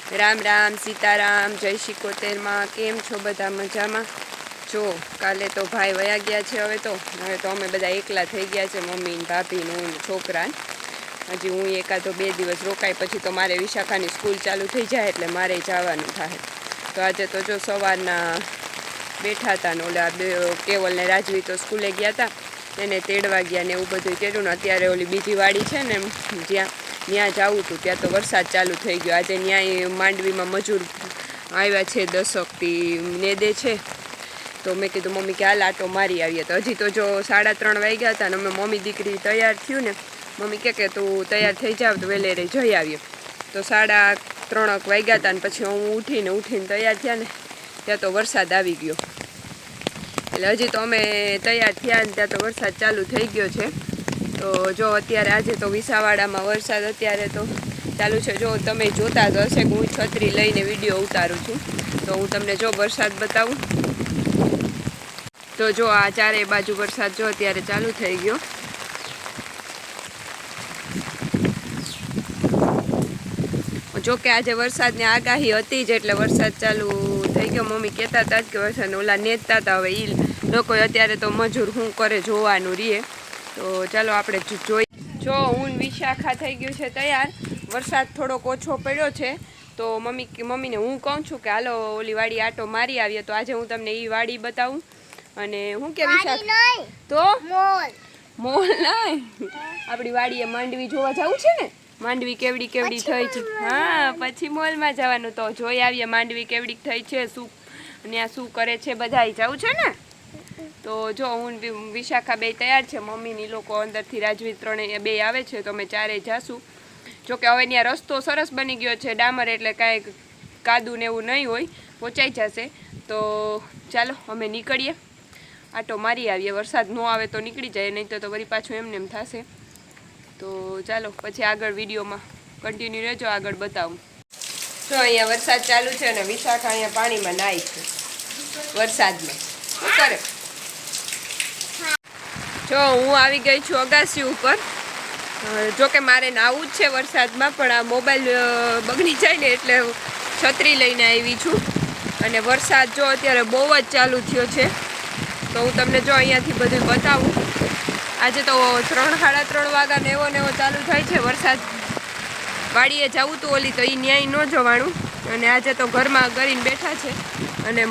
राम राम सीताराम जय शिकोतेर में केम छो बधा मजा में। जो काले तो भाई वया गया है, हवे तो अमे बधा एकला थई गया है, मम्मी भाभी ने छोकरा। हजी हूँ एकादो 2 दिवस रोकाई पछी तो मारे विशाखानी स्कूल चालू थई जाए एटले मारे जवानुं थाय। तो आज तो जो सवारना बैठा था ने ओला केवल ने राजवी तो स्कूले गया था, એને તેડવા ગયા ને એવું બધું કર્યું ને અત્યારે ઓલી બીજી વાડી છે ને જ્યાં ત્યાં જાવું હતું ત્યાં તો વરસાદ ચાલુ થઈ ગયો। આજે ત્યાં માંડવીમાં મજૂર આવ્યા છે 10 નેદે છે, તો મેં કીધું મમ્મી કે હાલ આટો મારી આવીએ। તો હજી તો જો 3:30 વાગ્યા હતા ને અમે મમ્મી દીકરી તૈયાર થયું ને મમ્મી કે તું તૈયાર થઈ જાવ તો વેલેરે જઈ આવીએ। તો 3:30 વાગ્યા હતા ને પછી હું ઉઠીને તૈયાર થયા ને ત્યાં તો વરસાદ આવી ગયો। એટલે હજી તો અમે તૈયાર થયા ને ત્યાં તો વરસાદ ચાલુ થઈ ગયો છે। તો જો અત્યારે આજે તો વિસાવાડામાં વરસાદ અત્યારે તો ચાલુ છે। જો તમે જોતા જ હશે કે હું છત્રી લઈને વિડીયો ઉતારું છું, તો હું તમને જો વરસાદ બતાવું તો જો આ ચારે બાજુ વરસાદ જો અત્યારે ચાલુ થઈ ગયો। જો કે આજે વરસાદની આગાહી હતી જ એટલે વરસાદ ચાલુ થઈ ગયો। મમ્મી કહેતા હતા કે વરસાદ ઓલા નેતતા હતા, હવે એ લોકો અત્યારે તો મજૂર શું કરે જોવાનું રહીએ। તો ચાલો આપણે જોઈ। જો હું વિશાખા થઈ ગયું છે તૈયાર। વરસાદ થોડોક ઓછો પડ્યો છે તો મમ્મીને હું કહું છું કે હાલો ઓલી વાડી આટો મારી આવીએ। તો આજે હું તમને એ વાડી બતાવું અને હું કે વિશાખા તો મોલ નહીં આપણી વાડીએ માંડવી જોવા જવું છે ને, માંડવી કેવડી કેવડી થઈ છે। હા પછી મોલમાં જવાનું તો જોઈ આવીએ માંડવી કેવડી થઈ છે, શું ત્યાં શું કરે છે બધાય જવું છે ને। તો જો હું વિશાખા બે તૈયાર છે, મમ્મીની લોકો અંદરથી રાજવી 3 બે આવે છે તો અમે 4 જાશું। જો કે હવે ત્યાં રસ્તો સરસ બની ગયો છે ડામર, એટલે કાંઈ કાદુ ને એવું નહીં હોય, પહોંચાઈ જશે। તો ચાલો અમે નીકળીએ, આટો મારી આવીએ। વરસાદ ન આવે તો નીકળી જાય, નહીં તો વળી પાછું એમને એમ થશે। તો ચાલો પછી આગળ વિડીયોમાં કન્ટિન્યુ રહેજો, આગળ બતાવું। જો અહીંયા વરસાદ ચાલુ છે અને વિશાખા અહીંયા પાણીમાં નાહી છે વરસાદમાં। શું કરે? જો હું આવી ગઈ છું અગાસી ઉપર। જો કે મારે નાવું જ છે વરસાદમાં, પણ આ મોબાઈલ બગડી જાય ને એટલે છત્રી લઈને આવી છું। અને વરસાદ જો અત્યારે બહુ જ ચાલુ થયો છે, તો હું તમને જો અહીંયાથી બધું બતાવું। આજે તો 3-3:30 વાગ્યા ને એવો ચાલુ થાય છે વરસાદ। વાડીએ જવું તો ઓલી તો એ ન્યાય ન જવાનું, અને આજે તો ઘરમાં કરીને બેઠા છે। અને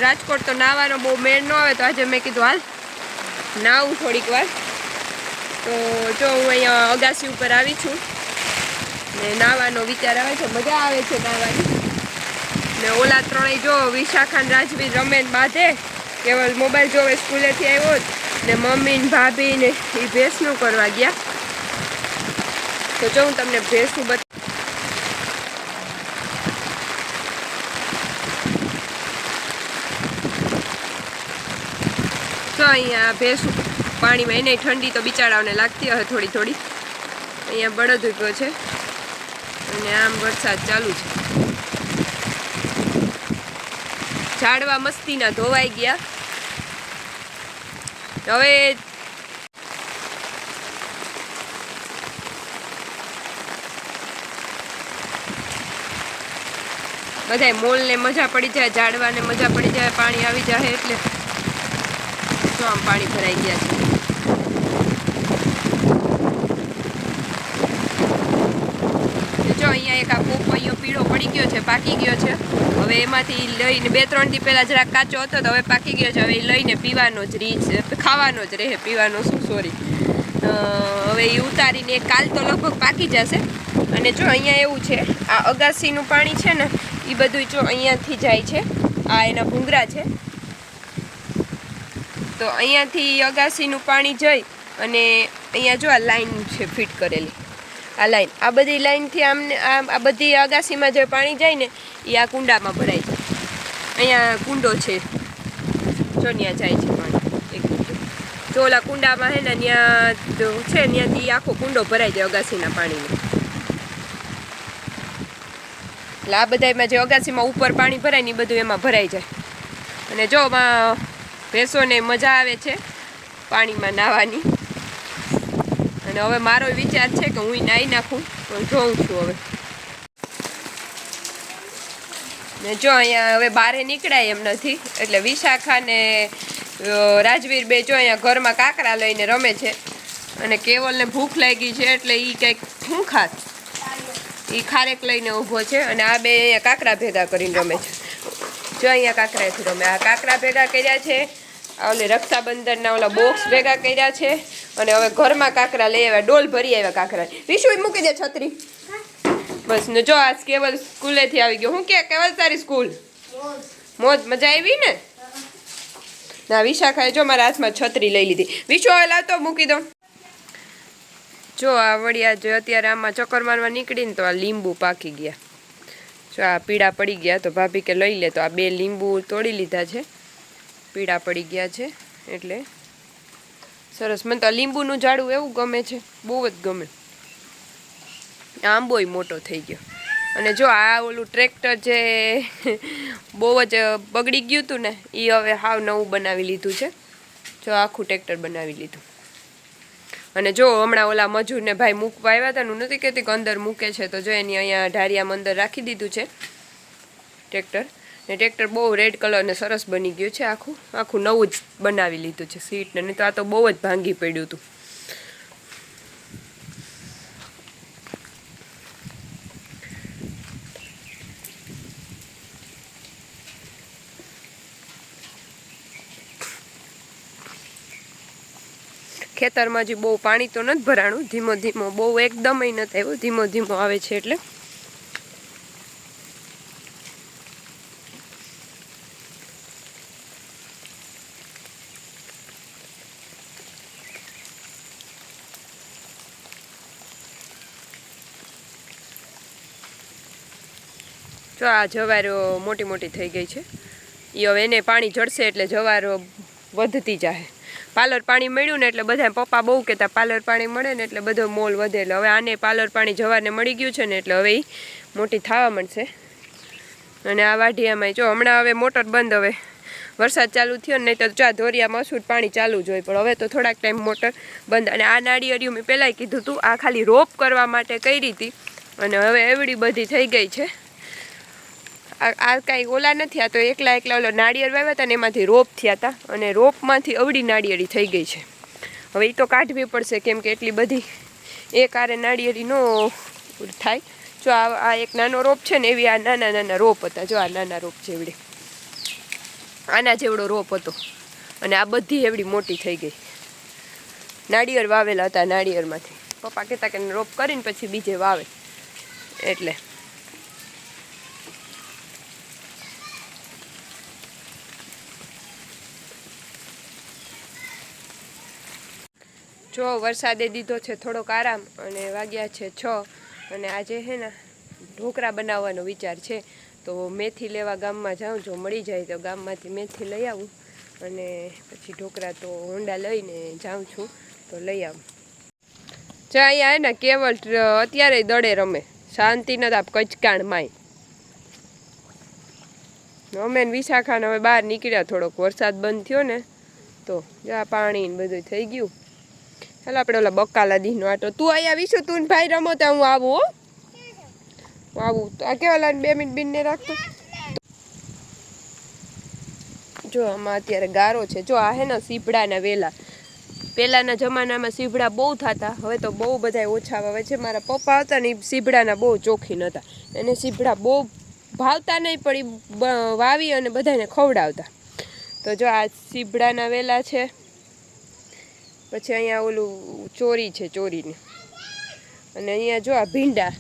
રાજકોટ તો નાવાનો બહુ મેળ ન આવે, તો આજે મેં કીધું હાલ નાવું થોડીક વાર। તો જો હું અહીંયા અગાસી ઉપર આવી છું ને નાવાનો વિચાર આવે છે, મજા આવે છે નાવાની। ને ઓલા 3 જો વિશાખાન રાજવી રમે બાંધે, કેવલ મોબાઈલ જોવે સ્કૂલેથી આવ્યો ને મમ્મી ને ભાભી ને એ ભેંસનું કરવા ગયા। તો જો હું તમને ભેંસનું તો અહીંયા ભેંસું પાણીમાં એને ઠંડી તો બિચારાઓને લાગતી હશે થોડી થોડી। અહીંયા બળદ ઉભો છે અને આમ વરસાદ ચાલુ છે। ઝાડવા મસ્તીના ધોવાઈ ગયા। હવે બધાય મોલને મજા પડી જાય, ઝાડવાને મજા પડી જાય, પાણી આવી જાય એટલે જો આમ પાણી ભરાઈ ગયા છે। જો અહીંયા એક આ પોપૈયો પીળો પડી ગયો છે, પાકી ગયો છે। હવે એમાંથી લઈને 2-3 દી પહેલાં જરાક કાચો હતો તો હવે પાકી ગયો છે। હવે એ લઈને પીવાનો જ રીત છે, ખાવાનો જ રહે, પીવાનો શું સોરી। હવે એ ઉતારીને કાલ તો લગભગ પાકી જશે। અને જો અહીંયા એવું છે, આ અગાસીનું પાણી છે ને એ બધું જો અહીંયાથી જાય છે, આ એના ભૂંગરા છે। તો અહીંયાથી અગાસીનું પાણી જઈ અને અહીંયા જો આ લાઈન છે ફિટ કરેલી, આ લાઈન, આ બધી લાઈનથી આમને આ બધી અગાસીમાં જે પાણી જાય ને એ આ કુંડામાં ભરાઈ જાય। અહીંયા કુંડો છે જો ત્યાં જાય છે પાણી, એક કુંડો જો ઓલા કુંડામાં હે ને ત્યાં છે, ત્યાંથી આખો કુંડો ભરાઈ જાય અગાસીના પાણીનો। એટલે આ બધામાં જે અગાસીમાં ઉપર પાણી ભરાય ને એ બધું એમાં ભરાઈ જાય। અને જો ભેંસોને મજા આવે છે પાણીમાં નાહવાની। અને હવે મારો વિચાર છે કે હું નાહી નાખું, પણ જોઉં છું હવે। ને જો અહીંયા હવે બહાર નીકળાય એમ નથી, એટલે વિશાખા ને રાજવીર બે જો અહીંયા ઘરમાં કાંકરા લઈને રમે છે, અને કેવલને ભૂખ લાગી છે એટલે એ કંઈક શું ખાત એ ખારેક લઈને ઊભો છે, અને આ બે અહીંયા કાંકરા ભેગા કરીને રમે છે. જો અહીંયા કાંકરાથી રમે, આ કાંકરા ભેગા કર્યા છે, ઓલે રક્ષાબંધનના ઓલા બોક્સ ભેગા કર્યા છે, અને હવે ઘરમાં કાંકરા લઈ આવ્યા, ડોલ ભરી આવ્યા કાંકરા. વિશુ મૂકી દે છત્રી બસ ને. જો આજ કેવલ સ્કૂલેથી આવી ગયો. હું કે કેવલ તારી સ્કૂલ મોજ મજા આવી ને? ના વિશાખાએ જો મારા હાથમાં છત્રી લઈ લીધી. વિશુ હવે લાવતો મૂકી દો. જો આ વળિયા જો અત્યારે આમાં ચક્કર મારવા નીકળીને તો આ લીંબુ પાકી ગયા. જો આ પીળા પડી ગયા તો ભાભી કે લઈ લે, તો આ બે લીંબુ તોડી લીધા છે, પીળા પડી ગયા છે એટલે સરસ. મને તો લીંબુનું ઝાડું એવું ગમે છે, બહુ જ ગમે. આંબોય મોટો થઈ ગયો. અને જો આ ઓલું ટ્રેક્ટર જે બહુ જ બગડી ગયું હતું ને એ હવે હાવ નવું બનાવી લીધું છે. જો આખું ટ્રેક્ટર બનાવી લીધું. અને જો હમણાં ઓલા મજૂરને ભાઈ મૂકવા આવ્યા હતા, હું નથી કહેતી કે અંદર મૂકે છે, તો જો એની અહીંયા ઢારિયામાં અંદર રાખી દીધું છે ટ્રેક્ટર. ને ટ્રેક્ટર બહુ રેડ કલર ને સરસ બની ગયું છે, આખું આખું નવું જ બનાવી લીધું છે સીટ ને. નહીં તો આ તો બહુ જ ભાંગી પડ્યું હતું. ખેતરમાં હજી બહુ પાણી તો નથી ભરાણું, ધીમો ધીમો, બહુ એકદમ નથી આવ્યું, ધીમો ધીમો આવે છે એટલે. જો આ જવારો મોટી મોટી થઈ ગઈ છે, એ હવે એને પાણી જળશે એટલે જવારો વધતી જાય. પાલર પાણી મળ્યું ને એટલે બધા પપ્પા બહુ કહેતા પાલર પાણી મળે ને એટલે બધો મોલ વધે. એટલે હવે આને પાલર પાણી જવારને મળી ગયું છે ને એટલે હવે એ મોટી થવા મળશે. અને આ વાઢિયામાં જો હમણાં હવે મોટર બંધ, હવે વરસાદ ચાલુ થયો ને, નહીં તો ચા ધોરિયામાં અસૂટ પાણી ચાલુ જ હોય, પણ હવે તો થોડાક ટાઈમ મોટર બંધ. અને આ નાળિયેરિયું મેં પહેલાંય કીધું હતું, આ ખાલી રોપ કરવા માટે કરી હતી, અને હવે એવડી બધી થઈ ગઈ છે. આ કાંઈ ઓલા નથી, આ તો એકલા ઓલા નાળિયેર વાવ્યા હતા ને એમાંથી રોપ થયા હતા, અને રોપમાંથી અવડી નાળિયેરી થઈ ગઈ છે. હવે એ તો કાઢવી પડશે, કેમ કે એટલી બધી એક આરે નાળિયેરી નો થાય. જો આ એક નાનો રોપ છે ને એવી આ નાના નાના રોપ હતા. જો આ નાના રોપ છે એવડી, આના જેવડો રોપ હતો, અને આ બધી એવડી મોટી થઈ ગઈ. નાળિયેર વાવેલા હતા, નાળિયેરમાંથી પપ્પા કહેતા કે રોપ કરીને પછી બીજે વાવે એટલે. જો વરસાદે દીધો છે થોડોક આરામ, અને વાગ્યા છે 6, અને આજે છે ને ઢોકળા બનાવવાનો વિચાર છે. તો મેથી લેવા ગામમાં જાઉં, જો મળી જાય તો ગામમાંથી મેથી લઈ આવું, અને પછી ઢોકળા તો હોંડા લઈને જાઉં છું તો લઈ આવું. જો અહીંયા હે ને કેવલ અત્યારે દડે રમે, શાંતિ નથી આપ કચકાણ માય. અમે વિશાખાને હવે બહાર નીકળ્યા, થોડોક વરસાદ બંધ થયો ને તો જા પાણી ને બધું થઈ ગયું. ચાલો આપણે ઓલા બકાલા દીનો આટો. તું અહીંયા વિશુ, તું ને ભાઈ રમો તો હું આવું. હું આવું તો આ કેવા 2 મિનિટ બીનને રાખતો. જો આમાં અત્યારે ગારો છે. જો આ હે ને સીભડાના વેલા, પહેલાંના જમાનામાં સીભડા બહુ થતા, હવે તો બહુ બધા ઓછા આવે છે. મારા પપ્પા હતા ને એ સીભડાના બહુ ચોખીન હતા, એને સીભડા બહુ ભાવતા નહીં, પણ એ વાવી અને બધાને ખવડાવતા. તો જો આ સીભડાના વેલા છે. પછી અહીંયા ઓલું ચોરી છે, ચોરીને. અને અહીંયા જો આ ભીંડા,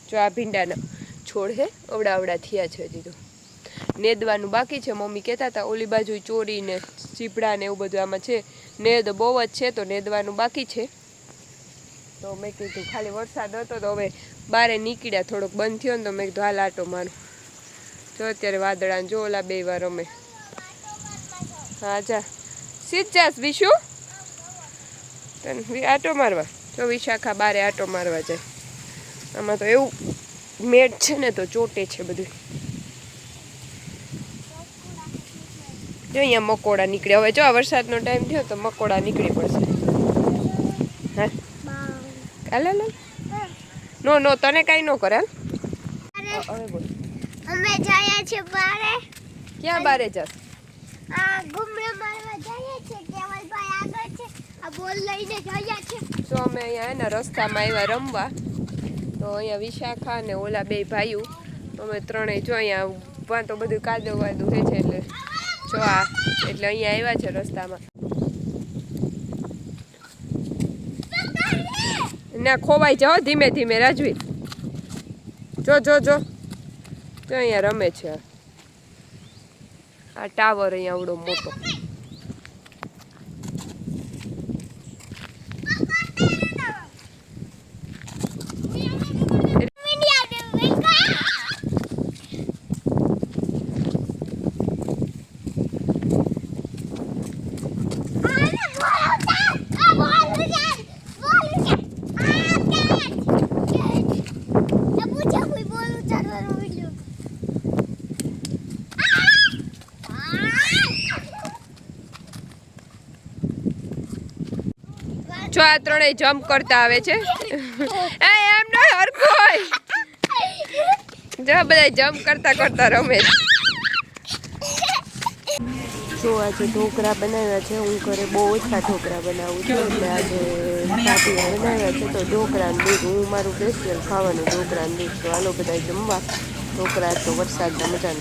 જો આ ભીંડાના છોડ છે, અવડા થયા છે. હજી તો નેદવાનું બાકી છે. મમ્મી કહેતા હતા ઓલી બાજુ ચોરી ને સીપડા ને એવું બધું આમાં છે. નેદ બહુ જ છે તો નેદવાનું બાકી છે. તો મેં કીધું ખાલી વરસાદ હતો તો હવે બારે નીકળ્યા, થોડોક બંધ થયો ને તો મેં કીધું હાલ આટો મારું. જો અત્યારે વાદળા જો ઓલા 2 વાર અમે. હા જા સીધાસ વિશુ આટો મારવા. જો વિશાખા બારે આટો મારવા જાય. આમાં તો એવું મેટ છે ને તો ચોટે છે બધું. જો અહીંયા મકોડા નીકળે. હવે જો વરસાદનો ટાઈમ થયો તો મકોડા નીકળી પડશે. હા હાલ નો તને કાંઈ ન કરે. હાલ હવે બોલ. અમે જઈએ છીએ બારે. ક્યાં બારે જસ? આ ઘૂમરે મારવા જઈએ છીએ. કેવલભાઈ આગળ છે. આ બોલ લઈને જઈએ છીએ. તો અમે અહીંયા એના રસ્તામાં આવ્યા રમવા. તો અહીંયા વિશાખા ને ઓલા બે ભાઈઓ અમે ત્રણેય જો અહીંયા વાં તો બધું કાદવ વાદું છે એટલે જો આ એટલે અહીંયા આવ્યા છે રસ્તામાં. ના ખોવાઈ જાઓ ધીમે ધીમે રાજવી. જો જો જો જો અહીંયા રમે છે આ ટાવર અહીંયા આવડો મોટો. જો આ ત્રણેય જમ્પ કરતા આવે છે. એ એમ ન હરખોય જો બધા જમ્પ કરતા કરતા રમે છે. જો આજે ઢોકળા બનાવ્યા છે. હું ઘરે બહુ ઓછા ઢોકળા બનાવું છું એટલે આજે ભાભીએ બનાવ્યા છે. તો ઢોકળાનું દૂધ હું મારું સ્પેશિયલ ખાવાનું ઢોકળાનું દૂધ. તો હાલો બધા જમવા. ઢોકળા તો વરસાદના મજા